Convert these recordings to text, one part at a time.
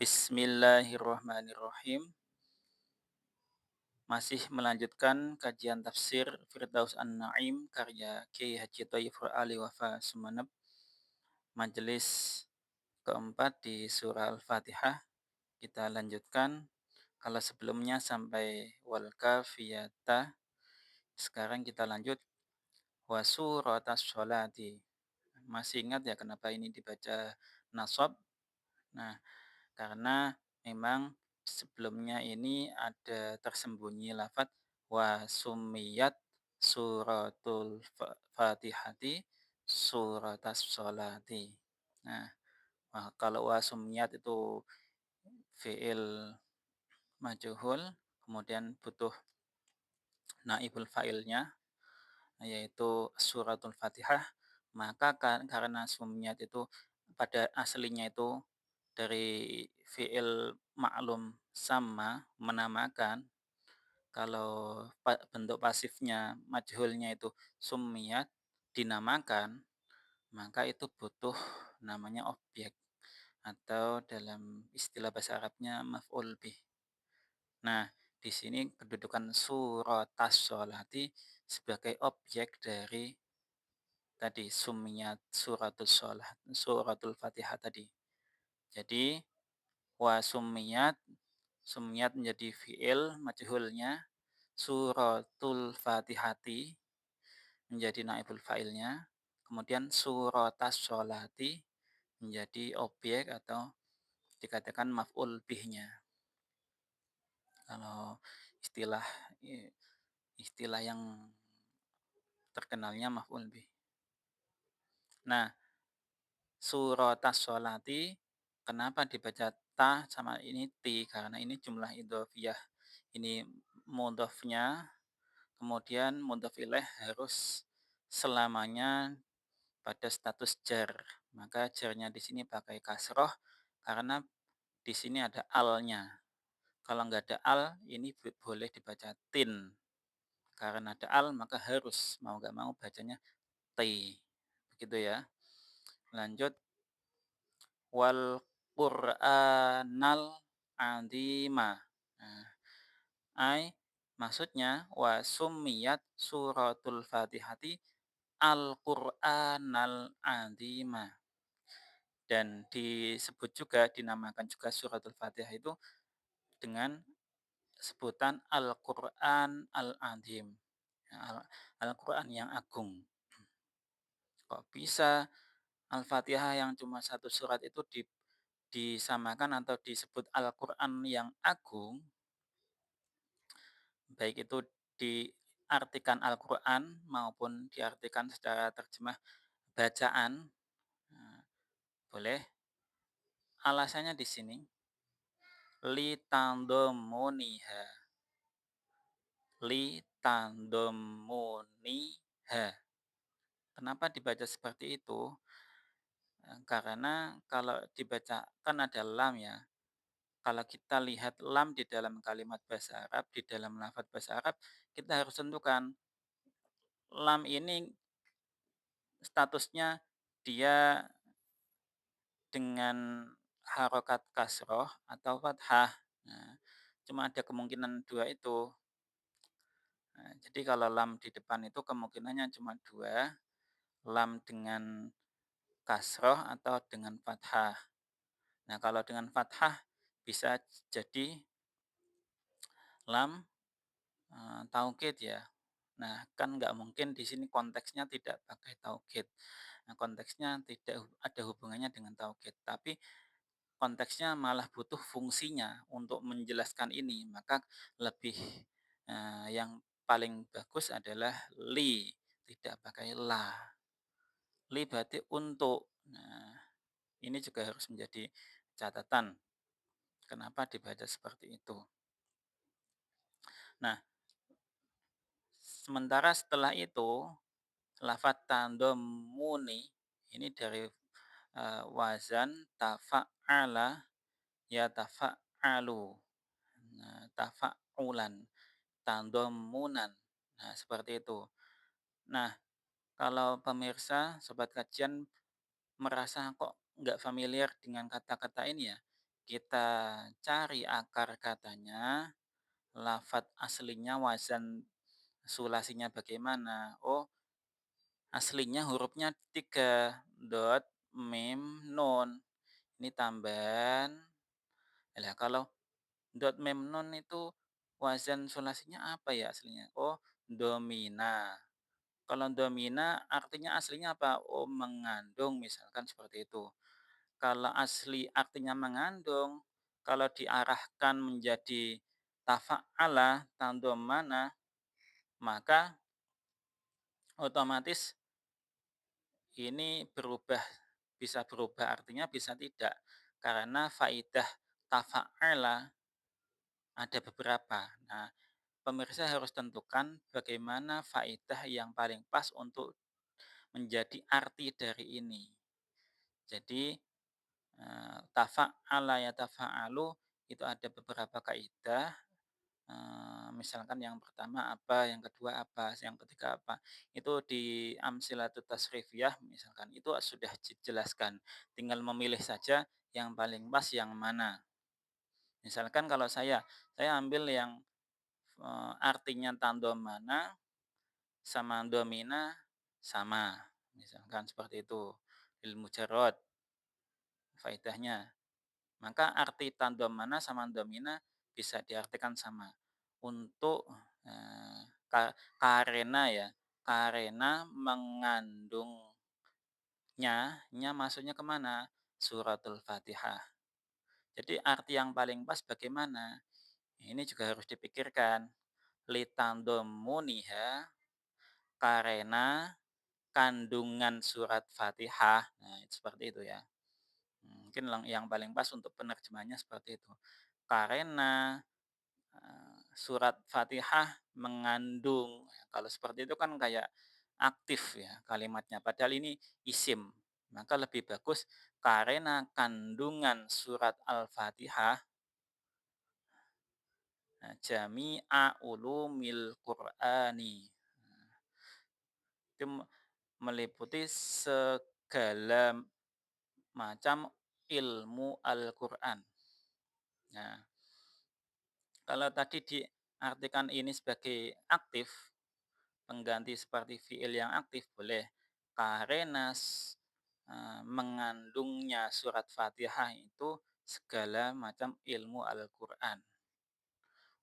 Bismillahirrahmanirrahim. Masih melanjutkan kajian tafsir Firdaus An-Naim karya Kiai Haji Thayyib Ali Wafa Sumeneb. Majelis keempat di surah Al-Fatihah. Kita lanjutkan. Kalau sebelumnya sampai wal kafiyata, sekarang kita lanjut wasuratas sholati. Masih ingat ya kenapa ini dibaca nasab? Nah, karena memang sebelumnya ini ada tersembunyi lafat wa sumiyat suratul fatihati suratas sholati. Nah, kalau wa sumiyat itu fi'il majhul, kemudian butuh naibul fa'ilnya, yaitu suratul fatihah, maka karena sumiyat itu pada aslinya itu dari fi'il ma'lum sama, menamakan. Kalau bentuk pasifnya majhulnya itu sumiyat, dinamakan, maka itu butuh namanya objek atau dalam istilah bahasa Arabnya maf'ul bih. Nah, di sini kedudukan suratas sholati sebagai objek dari tadi sumiyat suratul fatihah tadi. Jadi wa sumiyat, sumiyat menjadi fi'il majhulnya, suratul fatihati menjadi naibul fa'ilnya, kemudian suratas sholati menjadi objek atau dikatakan maf'ul bihnya. Kalau istilah istilah yang terkenalnya maf'ul bih. Nah, suratas sholati kenapa dibaca ta sama ini ti? Karena ini jumlah idhofiyah. Ini mudhofnya, kemudian mudhof ilaih harus selamanya pada status jar. Maka jarnya di sini pakai kasroh karena di sini ada alnya. Kalau nggak ada al, ini boleh dibaca tin. Karena ada al, maka harus mau nggak mau bacanya t. Begitu ya. Lanjut. Wal Qur'anal azima. Nah, maksudnya wa summiyat suratul Fatihati Al-Qur'anal azima. Dan disebut juga, dinamakan juga suratul Fatihah itu dengan sebutan Al-Qur'an Al-Azim. Al-Quran yang agung. Kok bisa Al-Fatihah yang cuma satu surat itu disamakan atau disebut Al-Quran yang agung, baik itu diartikan Al-Quran maupun diartikan secara terjemah bacaan, nah, boleh. Alasannya di sini, li tandomuniha, li tandomuniha. Kenapa dibaca seperti itu? Karena kalau dibaca kan ada lam ya. Kalau kita lihat lam di dalam kalimat bahasa Arab, di dalam lafaz bahasa Arab, kita harus tentukan lam ini statusnya dia dengan harokat kasroh atau fathah. Nah, cuma ada kemungkinan dua itu. Nah, jadi kalau lam di depan itu kemungkinannya cuma dua, lam dengan kasroh atau dengan fathah. Nah, kalau dengan fathah bisa jadi lam taukid ya. Nah, kan nggak mungkin di sini konteksnya tidak pakai taukid. Nah, konteksnya tidak ada hubungannya dengan taukid, tapi konteksnya malah butuh fungsinya untuk menjelaskan ini. Maka lebih yang paling bagus adalah li, tidak pakai la. Li berarti untuk. Nah, ini juga harus menjadi catatan. Kenapa dibaca seperti itu? Nah, sementara setelah itu lafadz tandamuni ini dari wazan tafa'ala yatafa'alu. Nah, tafa'ulan, tandamunan. Nah, seperti itu. Nah, kalau pemirsa, sobat kajian merasa kok nggak familiar dengan kata-kata ini ya, kita cari akar katanya, lafat aslinya, wazan sulasinya bagaimana. Oh, aslinya hurufnya 3 dot, mim, nun. Ini tambahan. Lah kalau dot, mim, nun itu wazan sulasinya apa ya aslinya? Oh, domina. Kalau domina artinya aslinya apa? Oh, mengandung misalkan seperti itu. Kalau asli artinya mengandung, kalau diarahkan menjadi tafa'ala, tandomana, maka otomatis ini berubah, bisa berubah artinya, bisa tidak. Karena faidah tafa'ala ada beberapa. Nah, pemirsa harus tentukan bagaimana faidah yang paling pas untuk menjadi arti dari ini. Jadi, tafa'ala yatafa'alu itu ada beberapa kaidah, misalkan yang pertama apa, yang kedua apa, yang ketiga apa. Itu di Amsilatut Tasrifiyah misalkan, itu sudah dijelaskan, tinggal memilih saja yang paling pas yang mana. Misalkan kalau saya ambil yang, artinya tandomana sama domina sama, misalkan seperti itu, lil mujarrad faedahnya. Maka arti tandomana sama domina bisa diartikan sama. Untuk, karena ya, karena mengandungnya, masuknya kemana? Suratul Fatihah. Jadi arti yang paling pas bagaimana? Ini juga harus dipikirkan. Litandomuniha, karena kandungan surat Fatihah. Nah, seperti itu ya. Mungkin yang paling pas untuk penerjemahnya seperti itu. Karena surat Fatihah mengandung, kalau seperti itu kan kayak aktif ya kalimatnya, padahal ini isim. Maka lebih bagus karena kandungan surat Al-Fatihah, jami'a ulumil Qur'ani. Itu meliputi segala macam ilmu Al-Qur'an. Nah, kalau tadi diartikan ini sebagai aktif, pengganti seperti fiil yang aktif boleh. Karena mengandungnya surat Fatihah itu segala macam ilmu Al-Qur'an.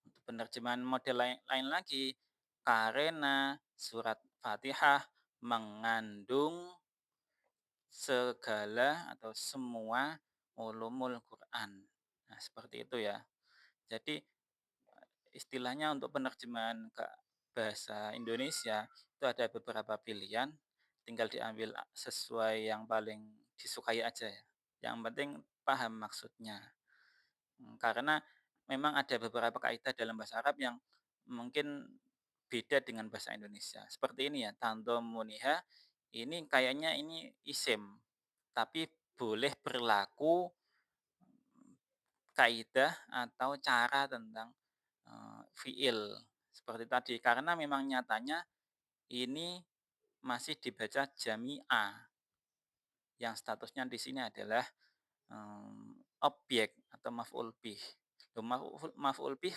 Untuk penerjemahan model lain lagi, karena surat Fatihah mengandung segala atau semua ulumul Quran. Nah, seperti itu ya. Jadi istilahnya untuk penerjemahan ke bahasa Indonesia itu ada beberapa pilihan, tinggal diambil sesuai yang paling disukai aja ya. Yang penting paham maksudnya. Karena memang ada beberapa kaidah dalam bahasa Arab yang mungkin beda dengan bahasa Indonesia. Seperti ini ya, tanto muniha ini kayaknya ini isim, tapi boleh berlaku kaidah atau cara tentang fiil seperti tadi, karena memang nyatanya ini masih dibaca jami'ah yang statusnya di sini adalah objek atau maf'ul bih. Maf'ul bih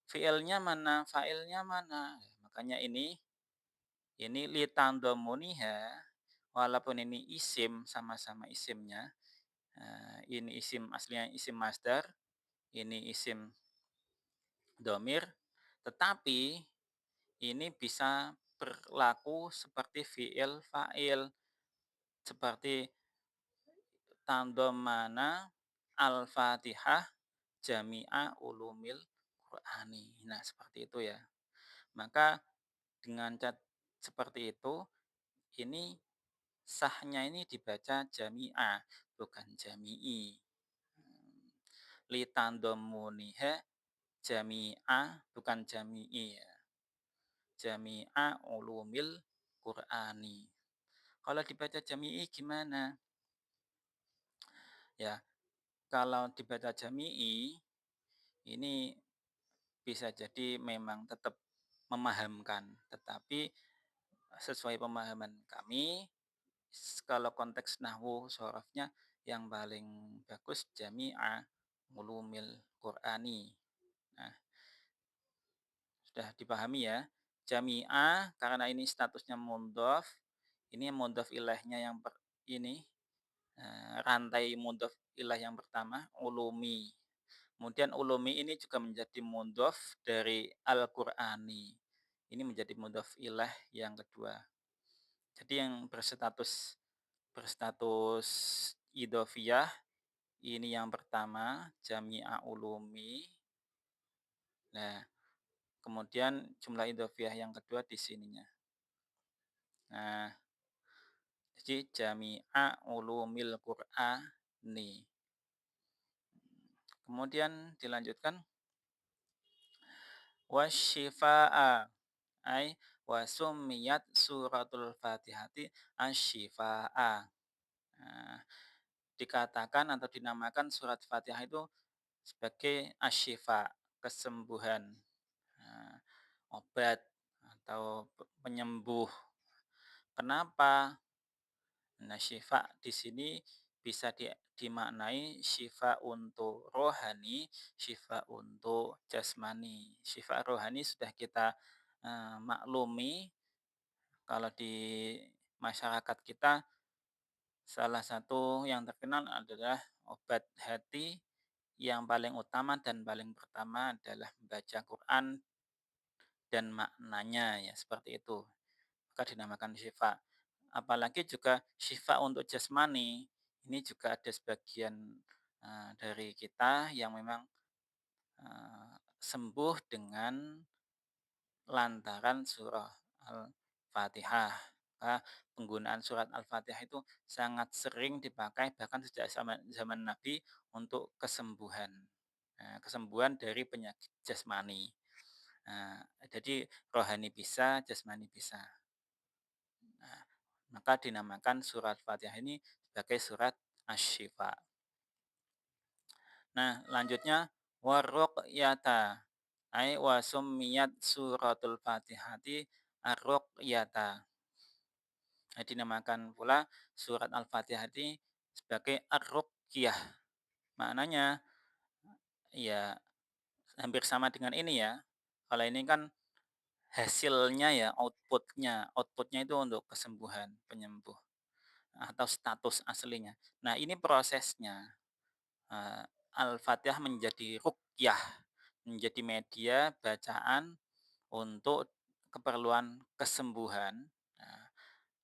fiilnya mana, fa'ilnya mana. Makanya ini litandomuniha, walaupun ini isim, sama-sama isimnya, ini isim aslinya isim masdar, ini isim domir, tetapi ini bisa berlaku seperti fiil fa'il, seperti tandomana al-Fatihah jami'a ulumil Qur'ani. Nah, seperti itu ya. Maka dengan seperti itu, ini sahnya ini dibaca jami'a, bukan jami'i. Litandomuniha jami'a, bukan jami'i ya. Jami'a ulumil Qur'ani. Kalau dibaca jami'i gimana? Ya, kalau dibaca jami'i, ini bisa jadi memang tetap memahamkan, tetapi sesuai pemahaman kami, kalau konteks nahwu sorofnya yang paling bagus Jami'a Ulumil Qur'ani. Nah, sudah dipahami ya. Jami'ah karena ini statusnya mudhof, ini mudhof ilaihnya yang ini rantai mudhof ilaih yang pertama ulumi. Kemudian ulumi ini juga menjadi mudhof dari Al-Qur'ani. Ini menjadi mudhof ilaih yang kedua. Jadi yang berstatus idhofiyah ini yang pertama jami'a ulumi. Nah, kemudian jumlah idhofiyah yang kedua di sininya. Nah, jadi jami'a ulumil Qur'ani. Kemudian dilanjutkan wasyifa'a ay wasumiyat suratul Fatihati asyifa'a. Nah, dikatakan atau dinamakan surat Fatihah itu sebagai asyifa, kesembuhan, nah, obat atau penyembuh. Kenapa? Nah, syifa di sini bisa dimaknai syifa untuk rohani, syifa untuk jasmani. Syifa rohani sudah kita maklumi kalau di masyarakat kita salah satu yang terkenal adalah obat hati yang paling utama dan paling pertama adalah membaca Quran dan maknanya ya seperti itu. Maka dinamakan syifa. Apalagi juga syifa untuk jasmani, ini juga ada sebagian dari kita yang memang sembuh dengan lantaran surah Al-Fatihah. Maka penggunaan surat Al-Fatihah itu sangat sering dipakai bahkan sejak zaman Nabi untuk kesembuhan. Kesembuhan dari penyakit jasmani. Jadi rohani bisa, jasmani bisa. Nah, maka dinamakan surat Fatihah ini sebagai surat Asy-Syifa. Nah, lanjutnya waruqyata ay wa summiyat suratul Fatihati ar-ruqyata. Nah, dinamakan pula surat Al-Fatihah ini sebagai ar-ruqyah. Maknanya ya hampir sama dengan ini ya. Kalau ini kan hasilnya ya outputnya itu untuk kesembuhan, penyembuh atau status aslinya. Nah, ini prosesnya. Al-Fatihah menjadi ruqyah, menjadi media bacaan untuk keperluan kesembuhan.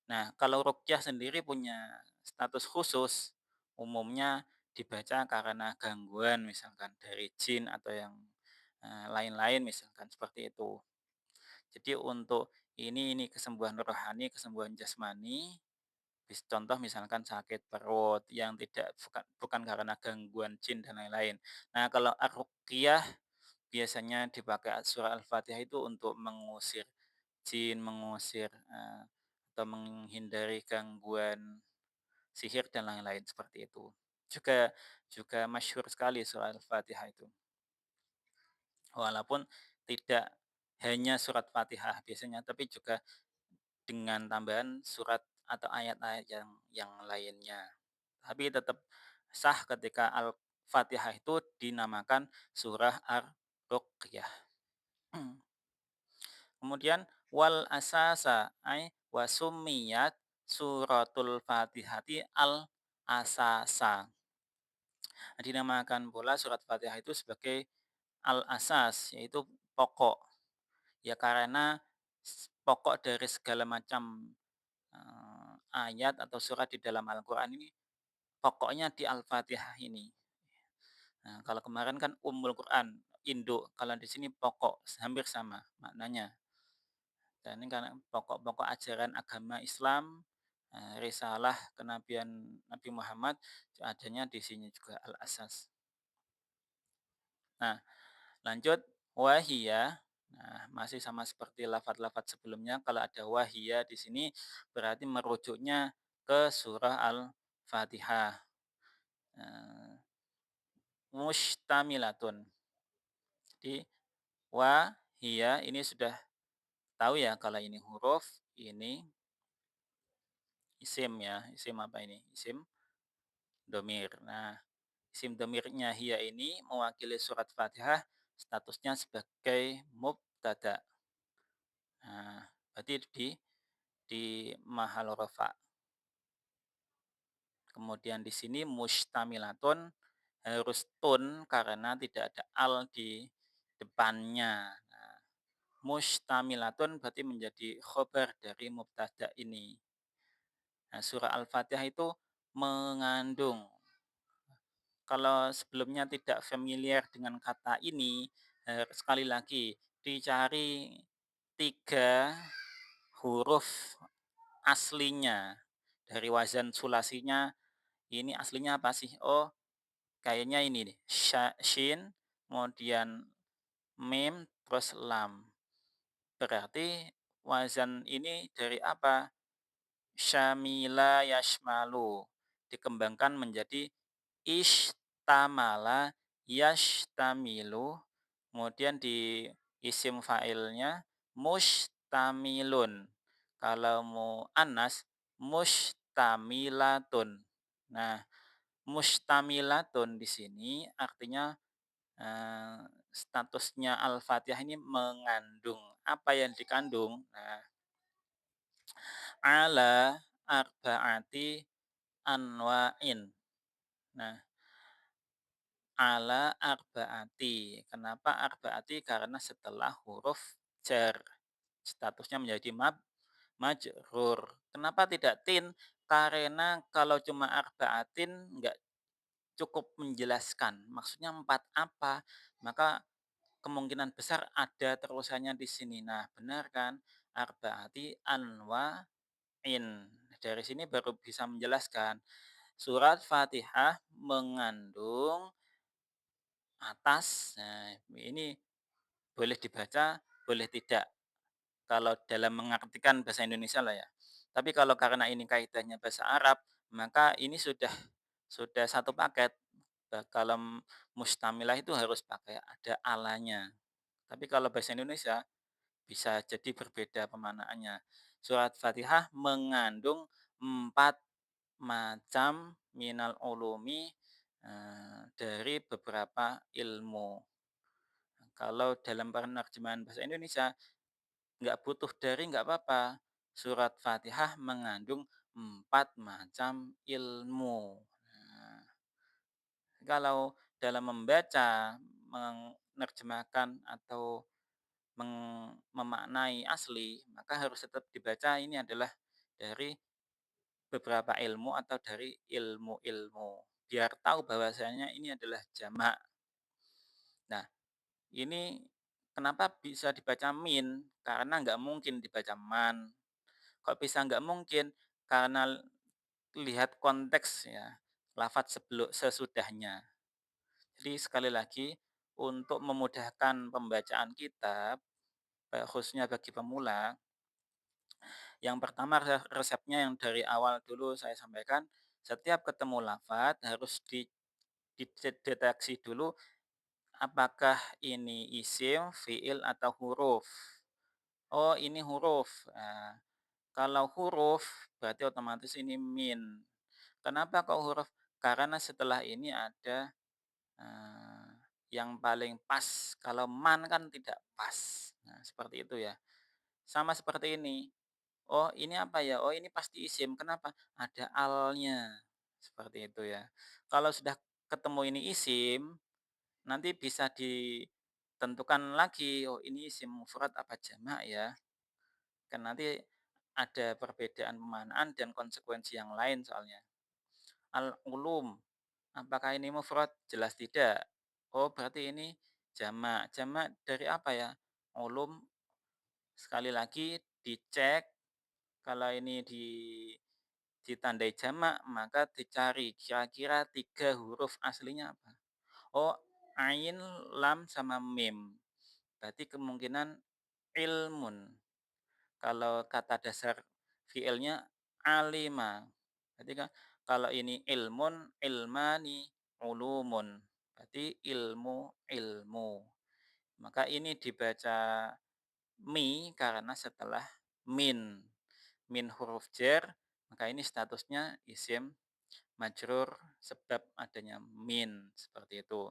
Nah, kalau ruqyah sendiri punya status khusus, umumnya dibaca karena gangguan misalkan dari jin atau yang lain-lain misalkan seperti itu. Jadi untuk ini kesembuhan rohani, kesembuhan jasmani, contoh misalkan sakit perut yang tidak bukan karena gangguan jin dan lain-lain. Nah, kalau ar-ruqyah biasanya dipakai surah Al-Fatihah itu untuk mengusir jin, mengusir atau menghindari gangguan sihir dan lain-lain seperti itu. Juga juga masyhur sekali surah Al-Fatihah itu. Walaupun tidak hanya surat Fatihah biasanya, tapi juga dengan tambahan surat atau ayat-ayat yang lainnya. Tapi tetap sah ketika Al-Fatihah itu dinamakan surah Ar-Ruqyah. Kemudian wal asasa ay wasumiyat suratul Fatihati al-asasa. Dinamakan pula surat Fatihah itu sebagai al-asas yaitu pokok. Ya karena pokok dari segala macam ayat atau surat di dalam Al-Qur'an ini pokoknya di Al-Fatihah ini. Nah, kalau kemarin kan Ummul Quran, induk. Kalau di sini pokok, hampir sama maknanya. Dan ini karena pokok-pokok ajaran agama Islam, risalah kenabian Nabi Muhammad adanya di sini juga al-asas. Nah, lanjut wahia. Nah, masih sama seperti lafat-lafat sebelumnya. Kalau ada wahia di sini berarti merujuknya ke surah Al-Fatihah. Eh, Mustamilatun. Jadi wa hiya ini sudah tahu ya kalau ini huruf, ini isim ya. Isim apa ini? Isim domir. Nah, isim domirnya hiya ini mewakili surat Fatihah, statusnya sebagai mubtada. Nah, berarti di mahal rafa. Kemudian di sini mustamilatun harus tun karena tidak ada al di depannya. Nah, mustamilatun berarti menjadi khobar dari mubtada ini. Nah, surah Al-Fatihah itu mengandung. Kalau sebelumnya tidak familiar dengan kata ini, sekali lagi dicari 3 huruf aslinya. Dari wazan sulasinya, ini aslinya apa sih? Oh, kayaknya ini nih, shin, kemudian mim, terus lam. Berarti wazan ini dari apa? Syamila yashmalu. Dikembangkan menjadi ishtamala yashtamilu. Kemudian di isim fa'ilnya mustamilun. Kalau anas mustamilatun. Nah, mustamilatun di sini artinya statusnya Al-Fatihah ini mengandung. Apa yang dikandung? Nah, ala arba'ati anwa'in. Nah, ala arba'ati. Kenapa arba'ati? Karena setelah huruf jar statusnya menjadi majrur. Kenapa tidak tin? Karena kalau cuma arba'atin enggak cukup menjelaskan. Maksudnya 4 apa? Maka kemungkinan besar ada terusannya di sini. Nah, benar kan? Arba'ati anwa'in. Dari sini baru bisa menjelaskan. Surat Fatihah mengandung atas. Nah, ini boleh dibaca, boleh tidak. Kalau dalam mengartikan bahasa Indonesia lah ya. Tapi kalau karena ini kaitannya bahasa Arab, maka ini sudah satu paket. Kalau mustamilah itu harus pakai ada alanya. Tapi kalau bahasa Indonesia bisa jadi berbeda pemaknaannya. Surat Fatihah mengandung 4 macam minal ulumi dari beberapa ilmu. Kalau dalam penerjemahan bahasa Indonesia nggak butuh dari nggak apa-apa. Surat Fatihah mengandung 4 macam ilmu. Nah, kalau dalam membaca, menerjemahkan atau memaknai asli, maka harus tetap dibaca ini adalah dari beberapa ilmu atau dari ilmu-ilmu. Biar tahu bahwasanya ini adalah jamak. Nah, ini kenapa bisa dibaca min? Karena nggak mungkin dibaca man. Kok bisa nggak mungkin? Karena lihat konteks ya, lafat sebelum sesudahnya. Jadi sekali lagi, untuk memudahkan pembacaan kitab, khususnya bagi pemula, yang pertama resepnya yang dari awal dulu saya sampaikan, setiap ketemu lafat harus dideteksi dulu apakah ini isim, fiil, atau huruf. Oh, ini huruf. Nah, kalau huruf berarti otomatis ini min. Kenapa kok huruf? Karena setelah ini ada eh, yang paling pas. Kalau man kan tidak pas. Nah, seperti itu ya. Sama seperti ini. Oh, ini apa ya? Oh, ini pasti isim. Kenapa? Ada alnya. Seperti itu ya. Kalau sudah ketemu ini isim, nanti bisa ditentukan lagi, oh ini isim mufrad apa jamak ya. Kan nanti ada perbedaan pemaknaan dan konsekuensi yang lain soalnya. Al-ulum, apakah ini mufrad? Jelas tidak. Oh, berarti ini jamak. Jamak dari apa ya? Ulum, sekali lagi dicek kalau ini ditandai jamak, maka dicari kira-kira 3 huruf aslinya apa. Oh, ain, lam, sama mim. Berarti kemungkinan ilmun. Kalau kata dasar fiilnya alima. Berarti kan kalau ini ilmun, ilmani, ulumun. Berarti ilmu, ilmu. Maka ini dibaca mi karena setelah min. Min huruf jar, maka ini statusnya isim majrur sebab adanya min, seperti itu.